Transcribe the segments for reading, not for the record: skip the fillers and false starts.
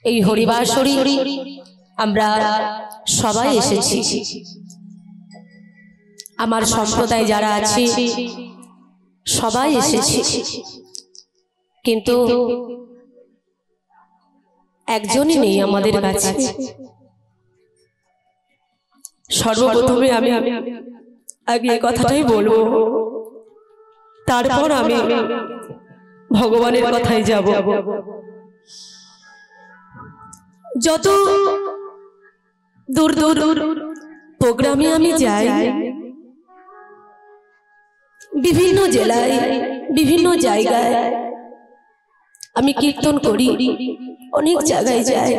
এই হরিবাসরে আমরা সবাই এসেছি। আমার সম্প্রদায় যারা আছে সবাই এসেছি, কিন্তু একজনই নেই আমাদের কাছে। সর্বপ্রথমে আমি আগে কথাটাই বলবো, তারপর আমি ভগবানের কথাই যাব। যত দূর দূর প্রোগ্রামে আমি যাই, বিভিন্ন জেলায় বিভিন্ন জায়গায় আমি কীর্তন করি, অনেক জায়গায় যাই।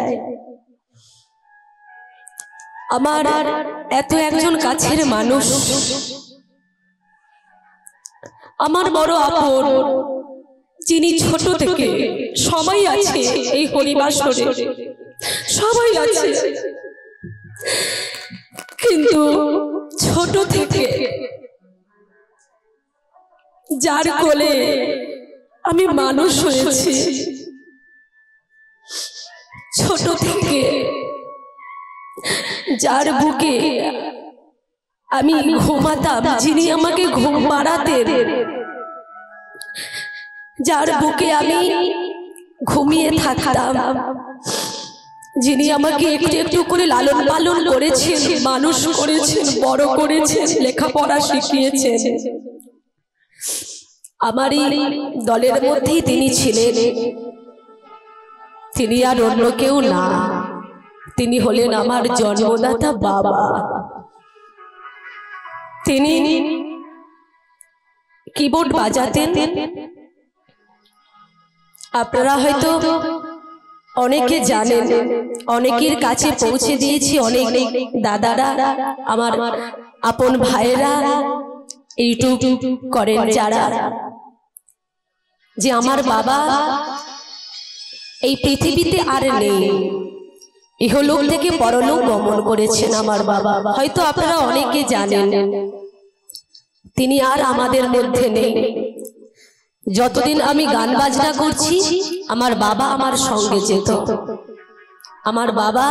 আমার এত একজন কাছের মানুষ, আমার বড় আপন, যিনি ছোট থেকে সবাই আছে এই হরিবাসরে, সবাই আছে, কিন্তু ছোট থেকে যার কোলে আমি মানুষ হয়েছি, ছোট থেকে যার বুকে আমি ঘুমাতাম, যিনি আমাকে ঘুম পাড়াতেন, যার বুকে আমি ঘুমিয়ে থাকতাম, যিনি আমাকে একটু একটু করে লালন পালন করেছেন, মানুষ করেছেন, বড় করেছেন, লেখাপড়া শিখিয়েছেন, আমার এই দলের মধ্যেই তিনি ছিলেন। তিনি আর অন্য কেউ না, তিনি হলেন আমার জন্মদাতা বাবা। তিনি কিবোর্ড বাজাতেন, আপনারা হয়তো অনেকে জানেন, অনেকের কাছে পৌঁছে দিয়েছি, অনেক দাদারা, আমার আপন ভাইয়েরা ইউটিউব করেন যারা, যে আমার বাবা এই পৃথিবীতে আর নেই, ইহলোক থেকে পরলোক গমন করেছেন আমার বাবা। হয়তো আপনারা অনেকে জানেন, তিনি আর আমাদের মধ্যে নেই। যতদিন আমি গান বাজনা করছি, আমার বাবা আমার সঙ্গে যেত, আমার বাবা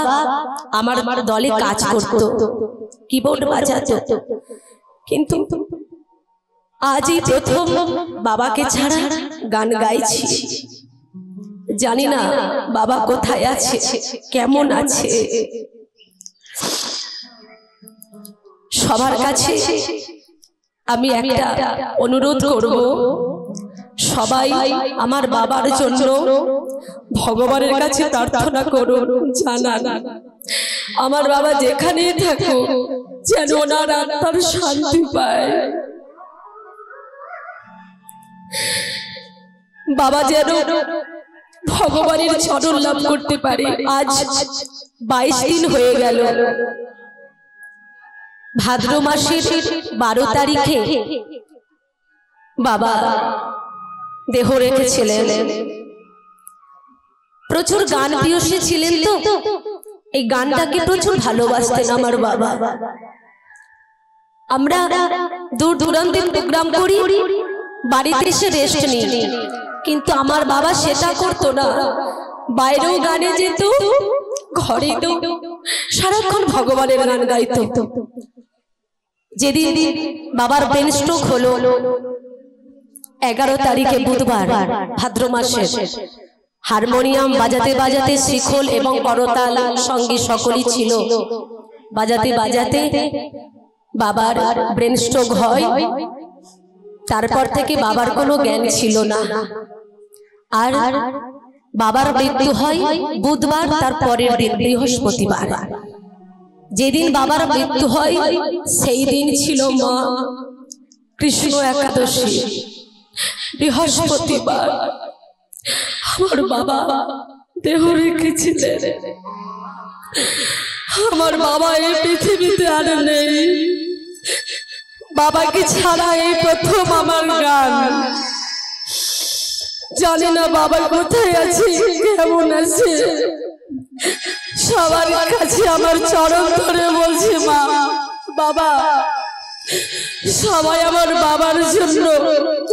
আমার দলে কাজ করত, কিবোর্ড বাজাতো। কিন্তু আজই প্রথম বাবাকে ছাড়া গান গাইছি। জানি না বাবা কোথায় আছে, কেমন আছে। সবার কাছে আমি একটা অনুরোধ করব, সবাই আমার বাবার জন্য ভগবানের কাছে প্রার্থনা করুন, জানান আমার বাবা যেখানেই থাকুক যেন ওনার আত্মার শান্তি পায়, বাবা যেন ভগবানের চরণ লাভ করতে পারে। আজ 22 দিন হয়ে গেল, ভাদ্র মাসের 12 তারিখে বাবা দেহ রেখেছিলেন। প্রচুর গান প্রিয়সী ছিলেন, তো এই গানটাকে প্রচুর ভালোবাসতেন আমার বাবা। আমরা দূর দূরান্তে প্রোগ্রাম করি, বাড়িতে এসে রেস্ট নিই, কিন্তু আমার বাবা সেটা করতো না। বাইরেও গানে যেত, ঘরে তো সারাক্ষণ ভগবানের গান গাইতো। যেদিন বাবার ব্রেন স্ট্রোক হলো 11 তারিখে বুধবার ভাদ্র মাসে, হারমোনিয়াম বাজাতে বাজাতে, শিখল এবং করতাল সঙ্গী সকলেই ছিল, বাজাতে বাজাতে বাবার ব্রেন স্ট্রোক হয়। তারপর থেকে বাবার কোনো জ্ঞান ছিল না। আর বাবার মৃত্যু হয় বুধবার, তার পরের দিন বৃহস্পতিবার। যেদিন বাবার মৃত্যু হয় সেই দিন ছিল মা কৃষ্ণ একাদশী, বৃহস্পতিবার। আমার বাবা দেহ রেখেছিলেন, আমার বাবা এই পৃথিবীতে আর নেই। বাবাকে ছাড়া এই প্রথম আমার গান। জানি না বাবা কোথায় আছে, কেমন আছে। সবার কাছে আমার চরণ ধরে বলছি, মা, বাবা, সবাই আমার বাবার জন্য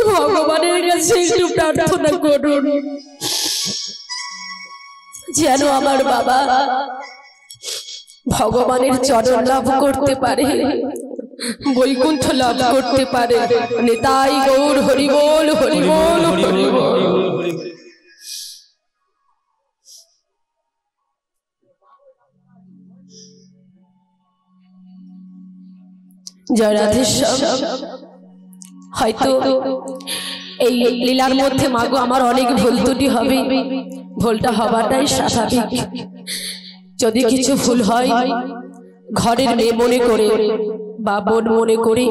ভগবানের কাছে একটু প্রার্থনা করুন, যেন আমার বাবা ভগবানের চরণ লাভ করতে পারে, বৈকুণ্ঠ লাভ করতে পারে। নিতাই গৌর হরি বল, হরি বল, হরি বল। জয় রাধেশ্যাম। হয়তো এই লীলার মধ্যে মাগো আমার অনেক ভুল ত্রুটি হবে, ভুলটা হবাটাই স্বাভাবিক। যদি কিছু ভুল হয় ঘরের মেয়ে মনে করে বা বোন মনে করে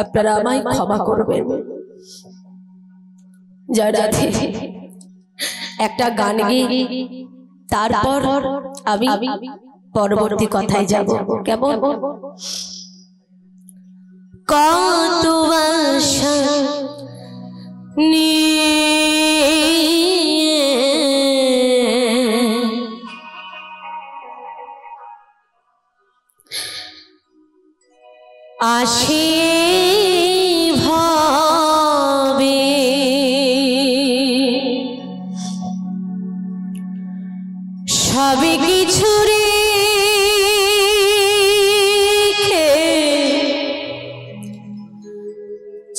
আপনারা আমায় ক্ষমা করবেন। জয় রাধে। একটা গান গেয়ে তারপর আমি পরবর্তী কথায় যাব। কেমন? কত আশা নিয়ে আসে ভাবে, সবে কিছু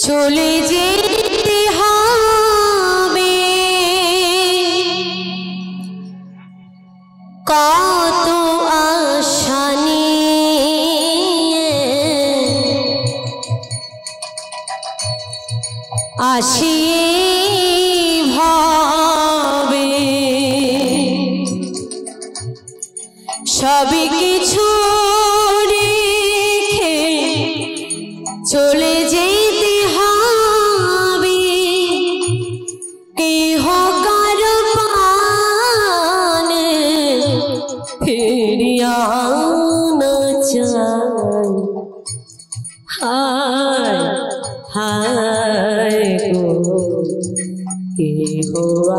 চলে যেতে হবে। কত আশা নিয়ে আসি ভাবে, সবই কিছু রেখে চলে যেতে হবে। কেহ কারো পানে ফিরিয়া না চায়। হায় হায় গো, কেহ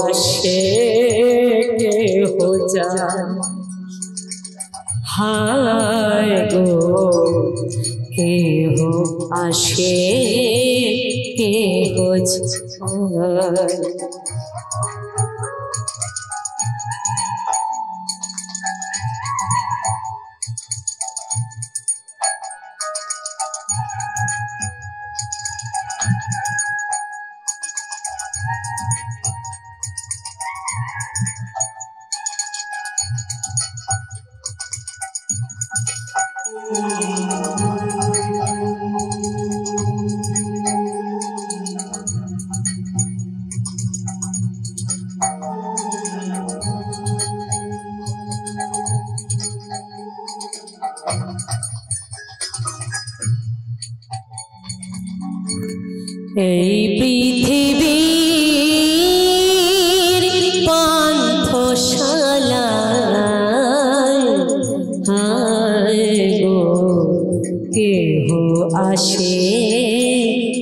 আসে কেহ যায়। হায় গো, কেহ আসে কেহ যায়। এই পৃথিবীর পান্থশালায় হায় গো, কেহ আসে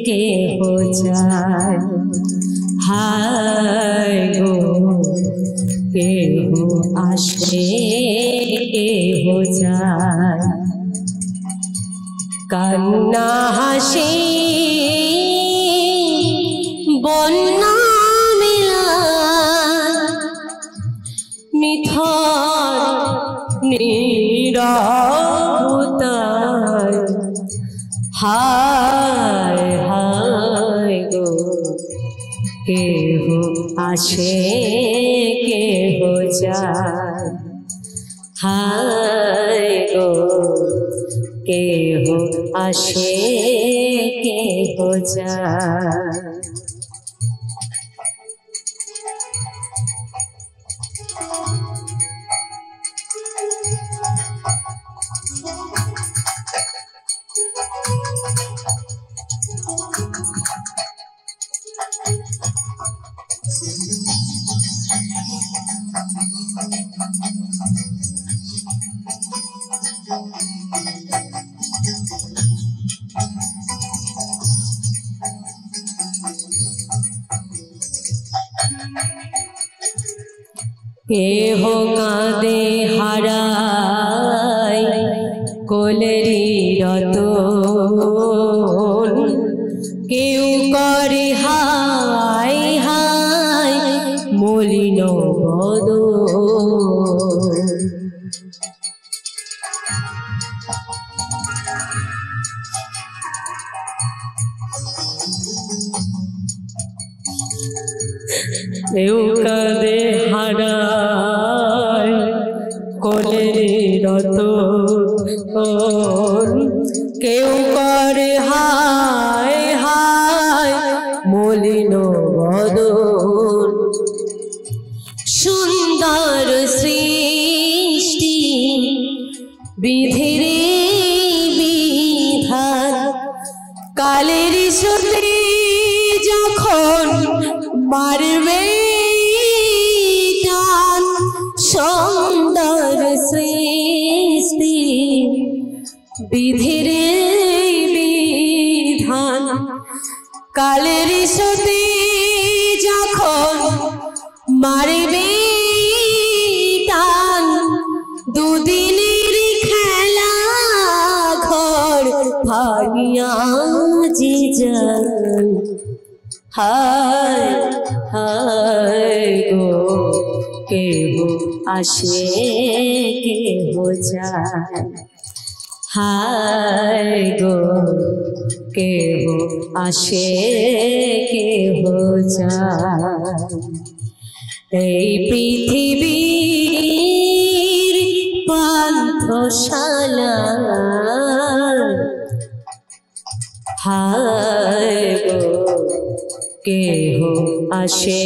কেহ যায়। হায় গো, কেহ আসে কেহ যায়। কান্না হাসি বন্যা মিলায়, মিথর নীরবতায়। হায় হায় গো, কেহ আসে কেহ যায়। হায় গো, কেহ আসে কেহ যায়। কেহ কাঁদে হারায় কোলেরি রতন, কেউ করে হায় হায় মলিন বদন। কেউ কাঁদে হারায় কোলের রতন, কেউ করে হায় হায় মলিন বদন। সুন্দর সৃষ্টি বিধিরে বিধান, কালের সাথে যখন মারবে টান। সুন্দর সৃষ্টি বিধিরে বিধান, কালের সাথে যখন মারবে টান। দুদিনের খেলা ঘর ভাঙিয়া যে যান, হায় হায় গো কেহ আসে কেহ যায়, হায় গো কেহ আসে কেহ যায়। এই পৃথিবীর পান্থশালা, হায় গো কেহ আসে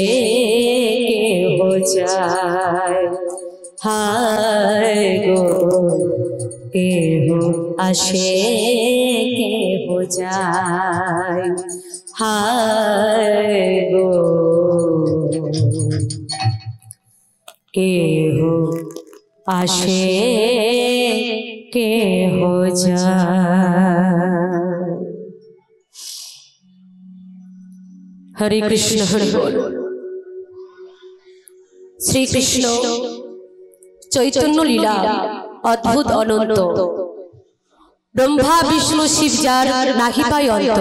কেহ যায়, হায় গো কেহ আসে কেহ যায়, হায় গো কেহ আসে কেহ যায়। হরে কৃষ্ণ হরে বল। শ্রীকৃষ্ণ চৈতন্য লীলা অদ্ভুত অনন্ত, ব্রহ্মা বিষ্ণু শিব যার নাহি পায় অন্ত।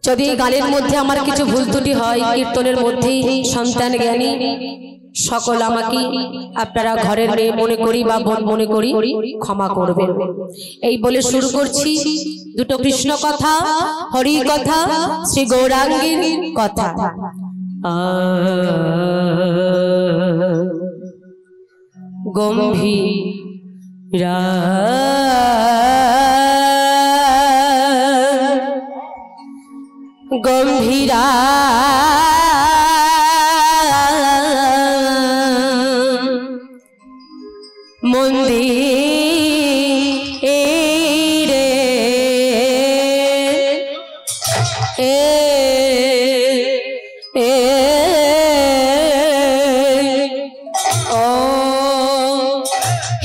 যদি এই গানের মধ্যে আমার কিছু ভুল ত্রুটি হয়, কীর্তনের মধ্যেই সন্তান জ্ঞানী সকল আমাকে আপনারা ঘরের মেয়ে মনে করি বা বোন মনে করি ক্ষমা করবেন। এই বলে শুরু করছি দুটো কৃষ্ণ কথা, হরি কথা, শ্রী গৌরাঙ্গের কথা। গম্ভীরা গম্ভীরা মন্দিরে ও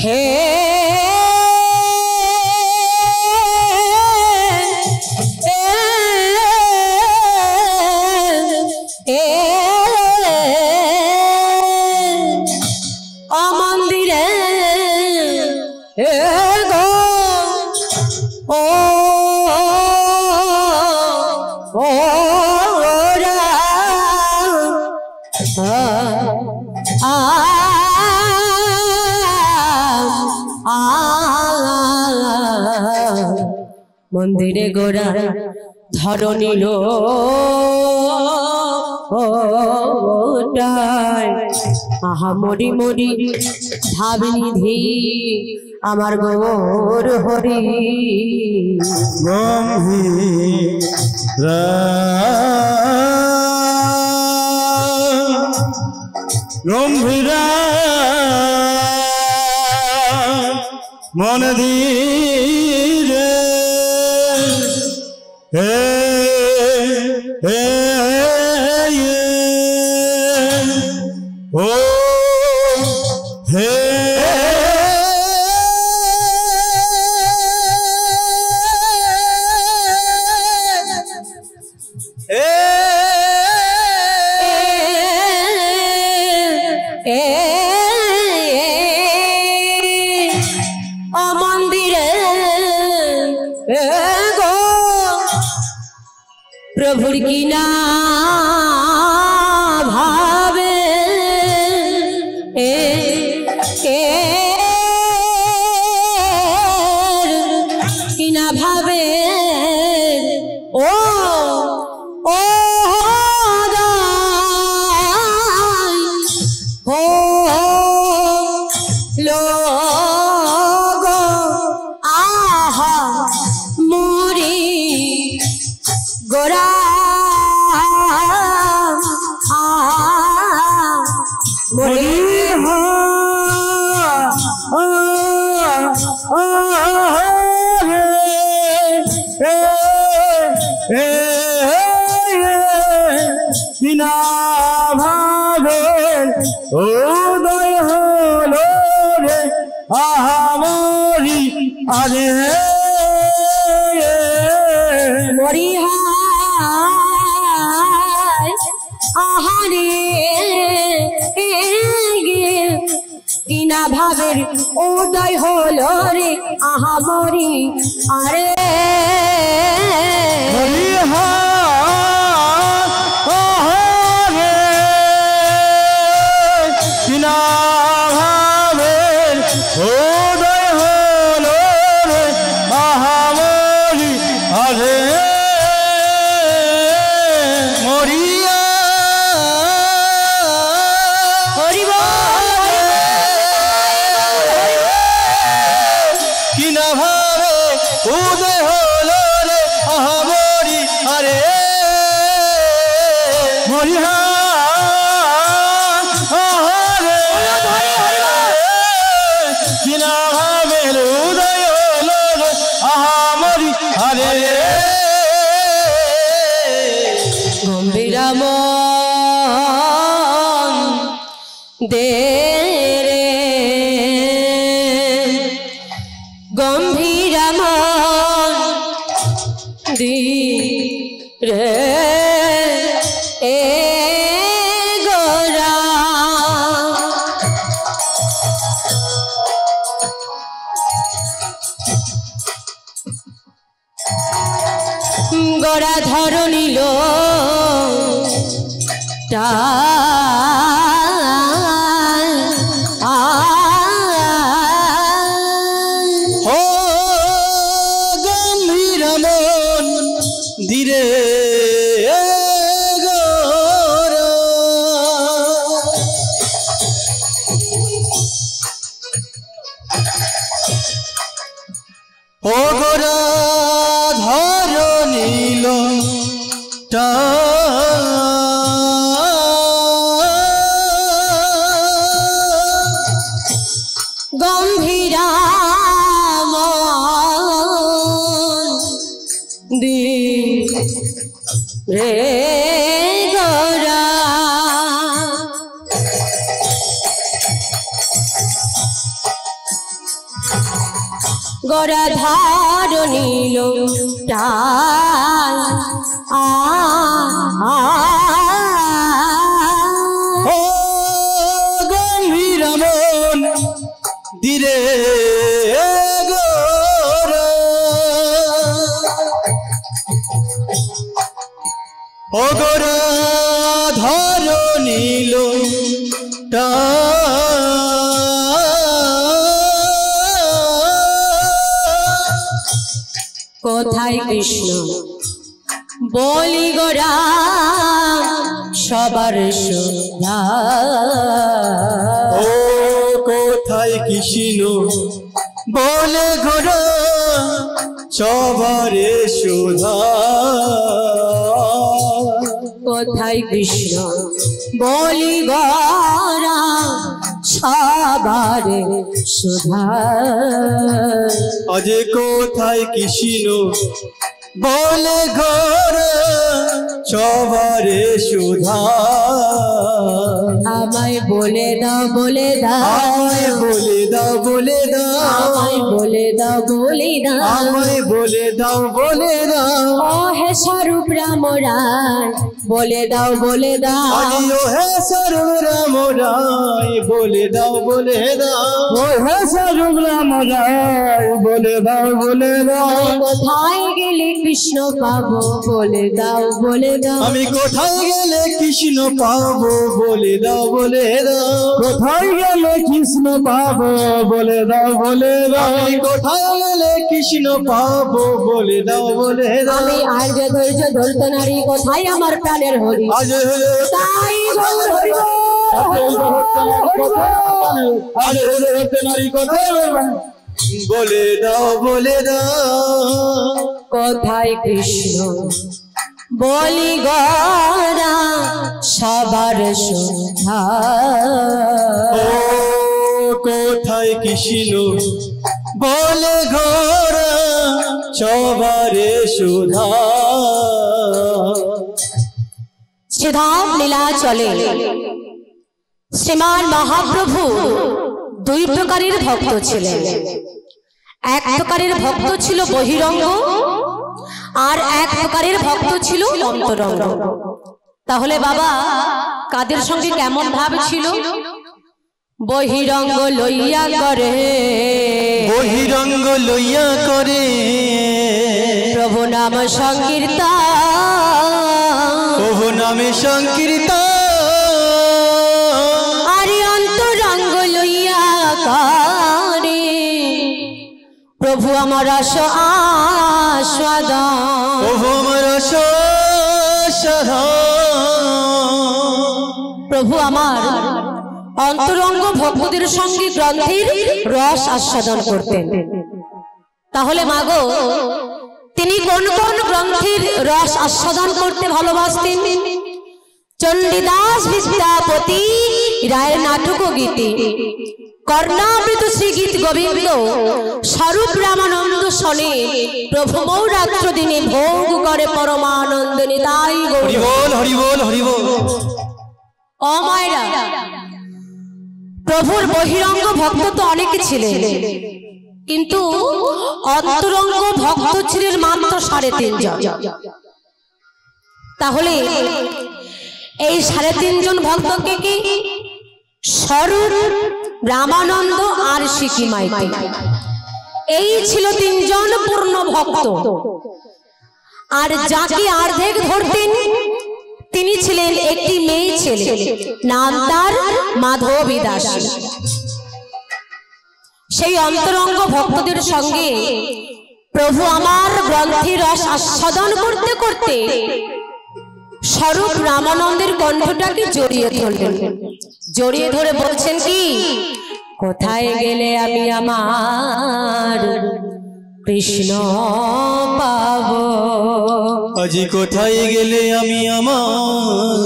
হে মন্দিরে গোরা ধরণীর আহা মরি মরি ভাবনিধি আমার গৌর হরি। গম্ভীরা মন ধীরে ও হে প্রভুর কি না ভাবে কি না ভাবে আহারে কিনা ভাবের উদয় হলো রে আহামরি আরে দে রে গম্ভীর মন দি রে এ গোরা গোরা ধরণীল টা রে গোরা গোরা ধারণীল গম্ভীর মন দিরে গোরা ধরণীল কোথায় কৃষ্ণ বলি গোরা সবার সুধা ও কোথায় কৃষ্ণ বলে গোরা সবারে সুধা কোথায় কৃষ্ণ বলি গোরা সবার সুধা আজ কোথায় কৃষ্ণ বলে গোরা সবারে সুধা আমায় বলে দাও বলে দাও আমায় বলে দাও বলে দাও আমায় বলে দাও বলে দাও আমায় বলে দাও বলে দাও ও হে স্বরূপ রাম রায় বলে দাও বলে দাও ও হে স্বরূপ রাম রায় বলে দাও বলে দাও ও হে স্বরূপ রাম রায় বলে দাও বলে দাও কোথায় গেলে কৃষ্ণ পাবো বলে দাও বলে দাও আমি কোথায় গেলে কৃষ্ণ পাবো বলে দাও বলে দাও কোথায় গেলে কৃষ্ণ পাবো বলে দাও বলে দাও আমি কোথায় গেলে কৃষ্ণ পাবো বলে দাও বলে দাও আমি আর যে ধৈর্য ধরতে নারী কোথায় আমার প্রাণের হরি আজ তাই হরি নারী কোথায় বলে দাও বলে দাও কোথায় কৃষ্ণ বলি গোরা সবার সুধা ও কোথায় কৃষ্ণ বলে গোরা সবারে সুধা শ্রীধাম লীলা চলে শ্রীমান মহাপ্রভু দুই প্রকারের ভক্ত ছিলেন এক প্রকারের ভক্ত ছিল বহিরঙ্গ আর এক প্রকারের ভক্ত ছিল অন্তরঙ্গ তাহলে বাবা কাদের সঙ্গে কেমন ভাব ছিল? বহিরঙ্গ লইয়া করে, বহিরঙ্গ লইয়া করে প্রভু নাম সংকীর্তন, প্রভু নামে সংকীর্তন। আরে অন্তরঙ্গ লইয়া করে প্রভু আমার আস্বাদন, প্রভু আমার আস্বাদন। প্রভু আমার অন্তরঙ্গ ভক্তদের সঙ্গে গ্রন্থের রস আস্বাদন করতেন। তাহলে মাগো তিনি কোন কোন গ্রন্থের রস আস্বাদন করতে ভালোবাসতেন? চণ্ডীদাস বিদ্যাপতি রায়ের নাটক ও গীতি, কর্ণাবৃত শ্রীগীত গোবিন্দ, স্বরূপ রামানন্দ শোনে প্রভু মৌরাত্র দিনে ভোগ করে পরমানন্দ নিতাই গৌর। হরি বল হরি বল হরি বল। ও মায়েরা, প্রভুর বহিরঙ্গ ভক্ত তো অনেকে ছিলেন, কিন্তু অন্তরঙ্গ ভক্ত ছিলেন মাত্র 3.5 জন। তাহলে এই 3.5 জন ভক্তকে কি? স্বরূপ, রামানন্দ আর সিকি মাইতি, এই ছিল 3 জন পূর্ণ ভক্ত। আর যাকে অর্ধেক ধরতেন তিনি ছিলেন একটি মেয়ে ছেলে, নাম তার মাধবী দাসী। সেই অন্তরঙ্গ ভক্তদের সঙ্গে প্রভু আমার গ্রন্থের রস আস্বাদন করতে করতে স্বরূপ রামানন্দের কণ্ঠটাকে জড়িয়ে ধরলেন। জড়িয়ে ধরে বলছেন কি? কোথায় গেলে আমি আমার কৃষ্ণ পাবো, আজি কোথায় গেলে আমি আমার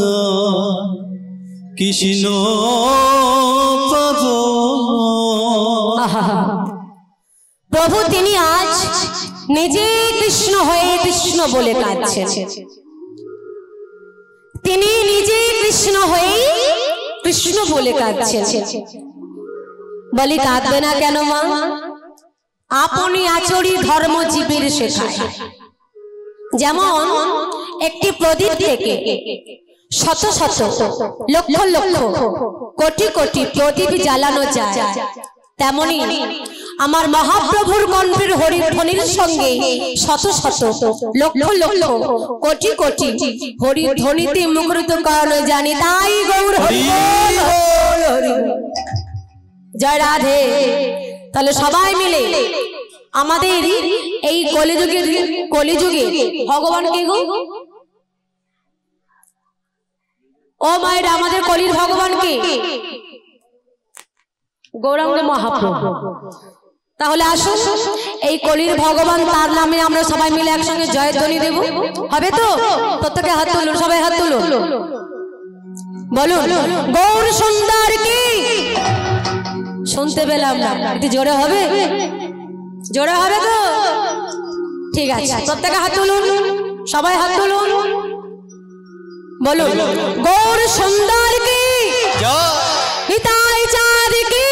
কৃষ্ণ পাবো। প্রভু তিনি আজ নিজে কৃষ্ণ হয়ে কৃষ্ণ বলে কাঁদছেন। তিনি নিজে কৃষ্ণ হয়ে কৃষ্ণ বলে কাঁদছেন। বলি কাঁদবে না কেন মা? আপনি আচরি ধর্মজীবীর শেখায়। যেমন একটি প্রদীপ থেকে শত শত লক্ষ লক্ষ কোটি কোটি প্রদীপ জ্বালানো যায়, তেমনি আমার মহাপ্রভুর কণ্ঠের হরিধ্বনির সঙ্গে শত শত লক্ষ লক্ষ কোটি কোটি হরিধ্বনিতে মুখরিত করানো জানি তাই গৌর হরি বল। জয় রাধে। তাহলে সবাই মিলে আমাদের এই কলিযুগে ভগবান কে গো? ও মায়েরা, আমাদের কলির ভগবান কে? গৌরাঙ্গ মহাপ্রভু। তাহলে আসুন এই কলির ভগবান তার নামে আমরা সবাই মিলে একসঙ্গে জয়ধ্বনি দেব। হবে তো? প্রত্যেকে হাত তুলুন, সবাই হাত তুলুন, বলুন গৌর সুন্দর কি। শুনতে পেলাম না, একটু জোরে হবে? জোরে হবে তো? ঠিক আছে, প্রত্যেকে হাত তুলুন, সবাই হাত তুলুন, বলুন গৌর সুন্দর কি, হিতাই চাঁদ কি,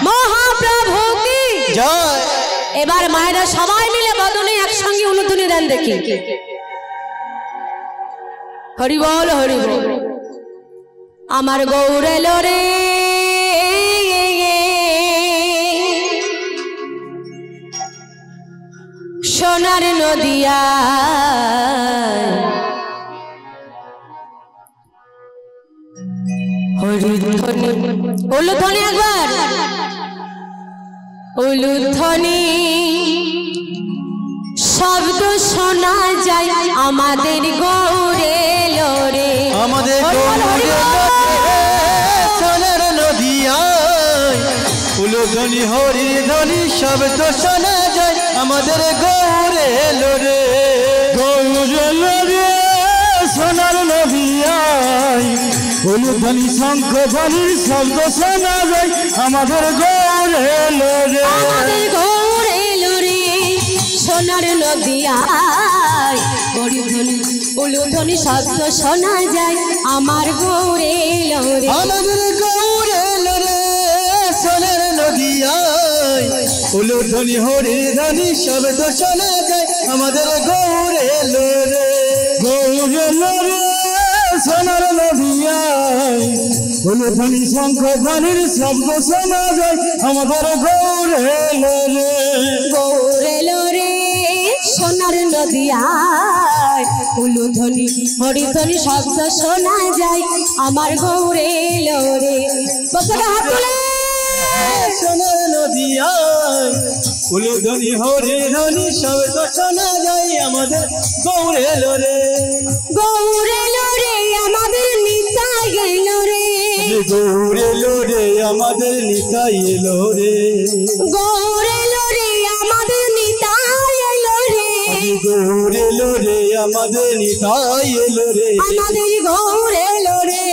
মহাপ্রভু কি জয়। এবার মায়েরা সবাই মিলে বদনে একসঙ্গে উলুধ্বনি দেন দেখি। হরি বল হরি বল। আমার গৌর এলো রে, সোনার নদিয়া, হরিধ্বনি উলুধ্বনি একবার, উলুধ্বনি শব্দ শোনা যায় আমাদের গৌরে লোরে, আমাদের গৌরে সোনার নদিয়ায় উলুধ্বনি হরিধ্বনি শব্দ শোনা যায় আমাদের গৌরে লোরে। গৌরে লোরে সোনার নদিয়ায় উলুধ্বনি শঙ্খ ধ্বনি শব্দ শোনা যায় আমাদের গৌরে লোরে। আমাদের গৌরে লোরে সোনার নদিয়ায় হরিধ্বনি উলুধ্বনি শব্দ শোনা যায় আমার গৌরে লোরে। আমাদের গৌরে লোরে সোনার নদিয়ায় উলুধ্বনি হরিধ্বনি শব্দ শোনা যায় আমাদের গৌরে লোরে। গৌরে লোরে সোনার নদিয়ায় উলুধ্বনি শঙ্খ ধ্বনির শব্দ শোনা যায় আমাদের গৌর এলো রে গৌর এলো রে সোনার নদিয়ায় উলুধ্বনি হরিধ্বনি শব্দ শোনা যায় আমার গৌর এলো রে বক্তারা হাত তুলে সোনার নদিয়ায় উলুধ্বনি হরিধ্বনি শব্দ শোনা যায় আমাদের গৌর এলো রে গৌর এলো রে আমাদের নিতাই এলো রে গৌর এলো রে আমাদের নিতাই এলো রে গৌর এলো রে আমাদের নিতাই এলো রে গৌর এলো রে আমাদের নিতাই এলো রে আমাদের গৌর এলো রে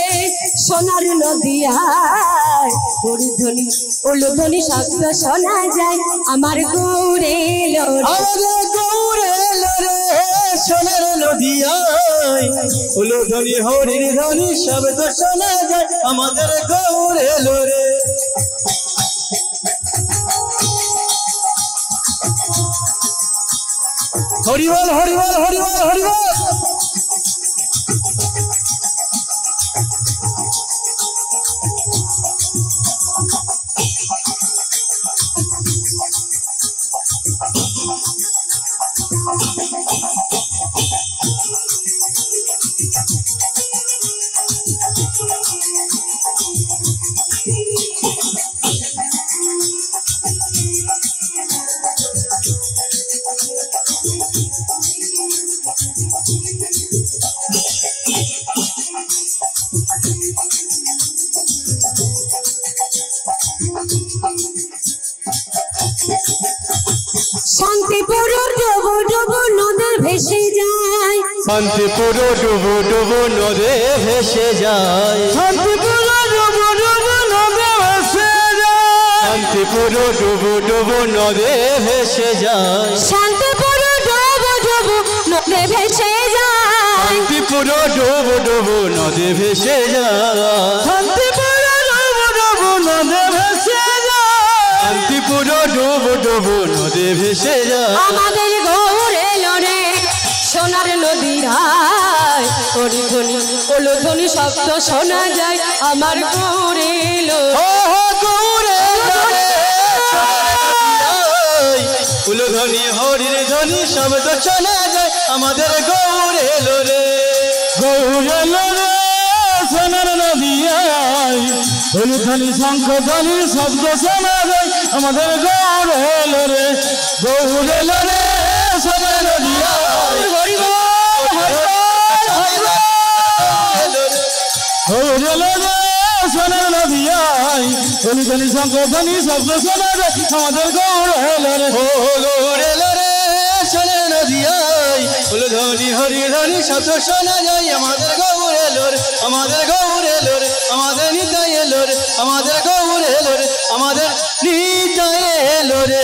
সোনার নদিয়ায় হরিধ্বনি উলুধ্বনি শব্দ শোনা যায় আমার গৌর এলো রে আমাদের গৌর এলো রে সোনার নদিয়ায় উলুধ্বনি হরির ধ্বনি শব্দ শোনা যায় আমাদের গৌর এলো রে হরিবল হরিবল হরিবল হরিবল শান্তিপুর ডুবো ডুবো নদে ভেসে যায় শান্তিপুর ডুবো ডুবো নদে ভেসে যায় শান্তিপুর ডুবো ডুবো নদে ভেসে যায় শান্তিপুর ডুবো ডুবো নদে ভেসে যায় শান্তিপুর ডুবো ডুবো নদে ভেসে যায় শান্তিপুর ডুবো ডুবো নদে ভেসে যায় শান্তিপুর ডুবো ডুবো নদে ভেসে যায় শান্তিপুর ডুবো ডুবো নদে ভেসে যায় আমাদের গৌর এলো রে সোনার নদিয়ায় হরিধ্বনি উলুধ্বনি শব্দ শোনা যায় আমার গৌর এলো গৌর এলো রে উলুধ্বনি হরির ধ্বনি শব্দ শোনা যায় আমাদের গৌর এলো রে গৌর এলো রে সোনার নদিয়ায় উলুধ্বনি শঙ্খ ধ্বনির শব্দ শোনা যায় আমাদের গৌর এলো রে গৌর এলো রে সোনার নদিয়ায় গৌর এলো রে সোনার নদিয়ায় উলুধ্বনি শঙ্খ ধ্বনি শব্দ শোনা যায় আমাদের গৌর এলো রে গৌর এলো রে সোনার নদিয়ায় উলুধ্বনি হরিধ্বনি শব্দ শোনা যায় আমাদের গৌর এলো রে আমাদের গৌর এলো রে আমাদের নিতাই এলো রে আমাদের গৌর এলো রে আমাদের নিতাই এলো রে